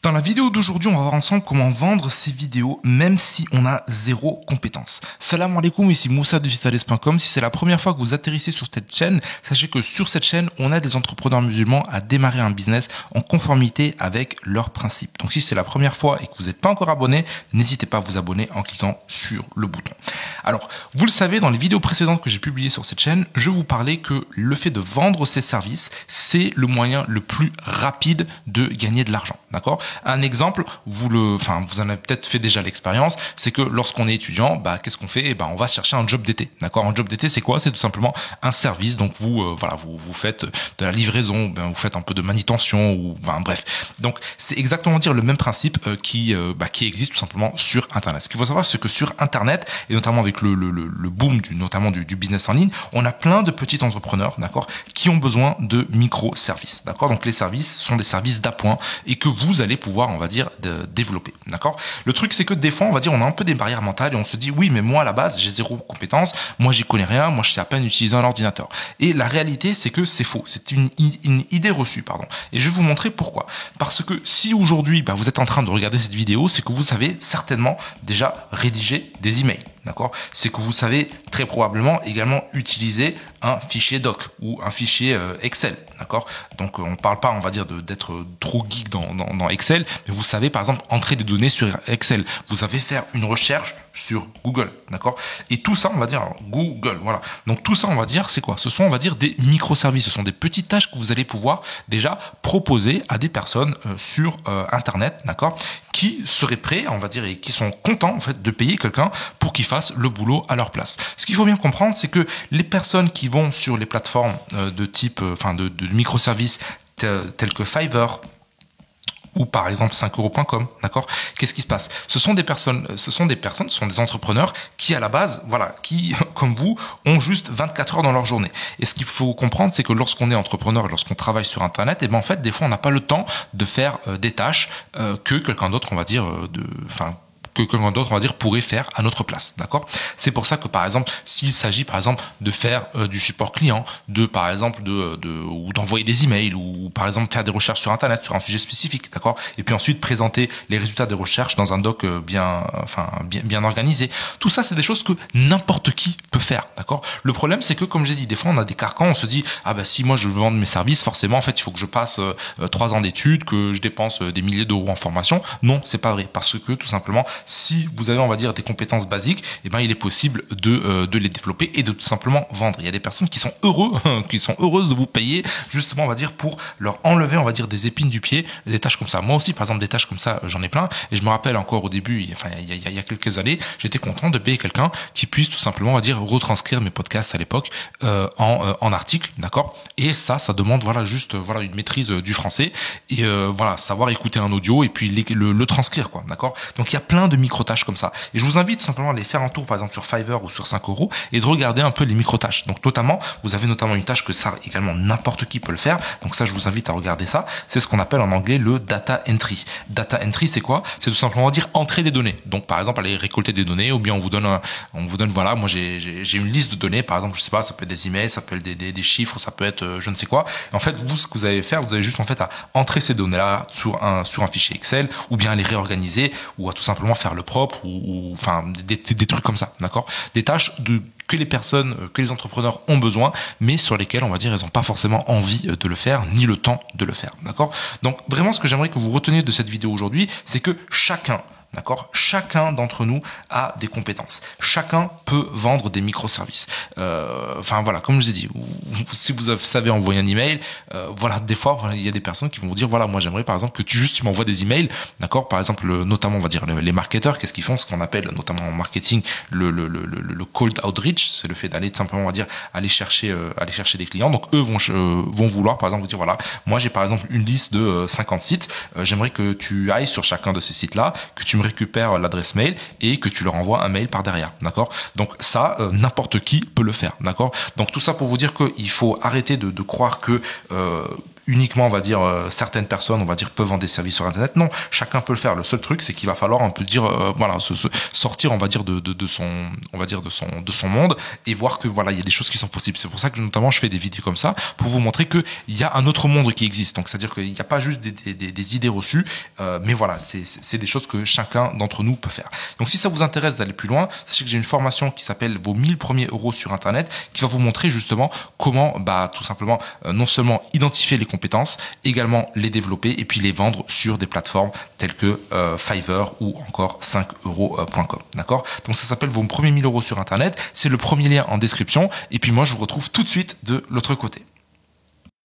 Dans la vidéo d'aujourd'hui, on va voir ensemble comment vendre ses vidéos même si on a zéro compétence. Salam alaikum, ici Moussa de sitades.com. Si c'est la première fois que vous atterrissez sur cette chaîne, sachez que sur cette chaîne, on aide les entrepreneurs musulmans à démarrer un business en conformité avec leurs principes. Donc si c'est la première fois et que vous n'êtes pas encore abonné, n'hésitez pas à vous abonner en cliquant sur le bouton. Alors, vous le savez, dans les vidéos précédentes que j'ai publiées sur cette chaîne, je vous parlais que le fait de vendre ses services, c'est le moyen le plus rapide de gagner de l'argent. D'accord ? Un exemple, vous en avez peut-être fait déjà l'expérience, c'est que lorsqu'on est étudiant, qu'est-ce qu'on fait ? On va chercher un job d'été. D'accord ? Un job d'été, c'est quoi ? C'est tout simplement un service. Donc vous faites de la livraison, vous faites un peu de manutention ou bref. Donc c'est exactement le même principe qui existe tout simplement sur Internet. Ce qu'il faut savoir, c'est que sur Internet et notamment avec le boom du business en ligne, on a plein de petits entrepreneurs, d'accord, qui ont besoin de microservices. D'accord ? Donc les services sont des services d'appoint et que vous allez pouvoir, de développer, d'accord. Le truc, c'est que des fois, on a un peu des barrières mentales et on se dit, oui, mais moi, à la base, j'ai zéro compétence, moi, j'y connais rien, moi, je sais à peine utiliser un ordinateur. Et la réalité, c'est que c'est faux. C'est une idée reçue, pardon. Et je vais vous montrer pourquoi. Parce que si aujourd'hui, vous êtes en train de regarder cette vidéo, c'est que vous savez certainement déjà rédiger des emails. D'accord ? C'est que vous savez très probablement également utiliser un fichier doc ou un fichier Excel. D'accord ? Donc on parle pas, d'être trop geek dans Excel, mais vous savez par exemple entrer des données sur Excel. Vous savez faire une recherche sur Google. D'accord ? Et tout ça, Google, voilà. Donc tout ça, c'est quoi ? Ce sont, des microservices. Ce sont des petites tâches que vous allez pouvoir déjà proposer à des personnes sur Internet, d'accord ? Qui seraient prêts, et qui sont contents, de payer quelqu'un pour qu'il fasse le boulot à leur place. Ce qu'il faut bien comprendre, c'est que les personnes qui vont sur les plateformes de type, de microservices tels que Fiverr, ou par exemple 5euros.com, d'accord ? Qu'est-ce qui se passe ? Ce sont des entrepreneurs qui à la base, qui, comme vous, ont juste 24 heures dans leur journée. Et ce qu'il faut comprendre, c'est que lorsqu'on est entrepreneur et lorsqu'on travaille sur Internet, des fois on n'a pas le temps de faire des tâches que quelqu'un d'autre, pourrait faire à notre place, d'accord ? C'est pour ça que, par exemple, s'il s'agit, de faire du support client, ou d'envoyer des emails, ou, par exemple, faire des recherches sur Internet sur un sujet spécifique, d'accord ? Et puis ensuite, présenter les résultats des recherches dans un doc bien organisé. Tout ça, c'est des choses que n'importe qui peut faire, d'accord ? Le problème, c'est que, comme j'ai dit, des fois, on a des carcans, on se dit, si moi, je veux vendre mes services, forcément, il faut que je passe 3 ans d'études, que je dépense des milliers d'euros en formation. Non, c'est pas vrai, parce que, tout simplement, si vous avez, des compétences basiques, il est possible de les développer et de tout simplement vendre. Il y a des personnes qui sont heureuses de vous payer, justement, pour leur enlever, des épines du pied, des tâches comme ça. Moi aussi, par exemple, des tâches comme ça, j'en ai plein. Et je me rappelle encore au début, il y a quelques années, j'étais content de payer quelqu'un qui puisse tout simplement, retranscrire mes podcasts à l'époque en articles, d'accord ? Et ça demande, une maîtrise du français et savoir écouter un audio et puis le transcrire, quoi, d'accord ? Donc il y a plein de micro-tâches comme ça. Et je vous invite tout simplement à aller faire un tour, par exemple, sur Fiverr ou sur 5 euros et de regarder un peu les micro-tâches. Donc, vous avez notamment une tâche que ça, également, n'importe qui peut le faire. Donc ça, je vous invite à regarder ça. C'est ce qu'on appelle en anglais le data entry. Data entry, c'est quoi ? C'est tout simplement entrer des données. Donc, par exemple, aller récolter des données ou bien on vous donne, moi, j'ai une liste de données. Par exemple, je sais pas, ça peut être des emails, ça peut être des chiffres, ça peut être je ne sais quoi. Et en fait, vous, ce que vous allez faire, vous avez juste, à entrer ces données-là sur un fichier Excel ou bien les réorganiser ou à tout simplement faire le propre ou des trucs comme ça, d'accord ? Des tâches que les entrepreneurs ont besoin, mais sur lesquelles, ils n'ont pas forcément envie de le faire, ni le temps de le faire, d'accord ? Donc, vraiment, ce que j'aimerais que vous reteniez de cette vidéo aujourd'hui, c'est que chacun d'entre nous a des compétences. Chacun peut vendre des microservices. Comme je vous ai dit, si vous savez envoyer un email, des fois, il y a des personnes qui vont vous dire, moi, j'aimerais, par exemple, que tu m'envoies des emails, d'accord ? Par exemple, notamment, les marketeurs, qu'est-ce qu'ils font ? Ce qu'on appelle, notamment en marketing, le cold outreach, c'est le fait d'aller, tout simplement, aller chercher des clients. Donc, eux vont vouloir, par exemple, vous dire, moi, j'ai, par exemple, une liste de 50 sites, j'aimerais que tu ailles sur chacun de ces sites-là, que tu me récupères l'adresse mail et que tu leur envoies un mail par derrière, d'accord ? Donc ça, n'importe qui peut le faire, d'accord ? Donc tout ça pour vous dire qu'il faut arrêter de croire que uniquement, on va dire, certaines personnes, on va dire, peuvent vendre des services sur Internet. Non, chacun peut le faire. Le seul truc, c'est qu'il va falloir un peu dire, voilà, sortir, on va dire, de son, on va dire, de son monde et voir que voilà, il y a des choses qui sont possibles. C'est pour ça que notamment je fais des vidéos comme ça pour vous montrer que il y a un autre monde qui existe. Donc c'est-à-dire qu'il n'y a pas juste des idées reçues, mais voilà, c'est des choses que chacun d'entre nous peut faire. Donc si ça vous intéresse d'aller plus loin, sachez que j'ai une formation qui s'appelle vos 1000 premiers euros sur Internet, qui va vous montrer justement comment, tout simplement, non seulement identifier les compétences, également les développer et puis les vendre sur des plateformes telles que Fiverr ou encore 5euros.com. D'accord? Donc ça s'appelle vos premiers 1000 euros sur Internet. C'est le premier lien en description. Et puis moi, je vous retrouve tout de suite de l'autre côté.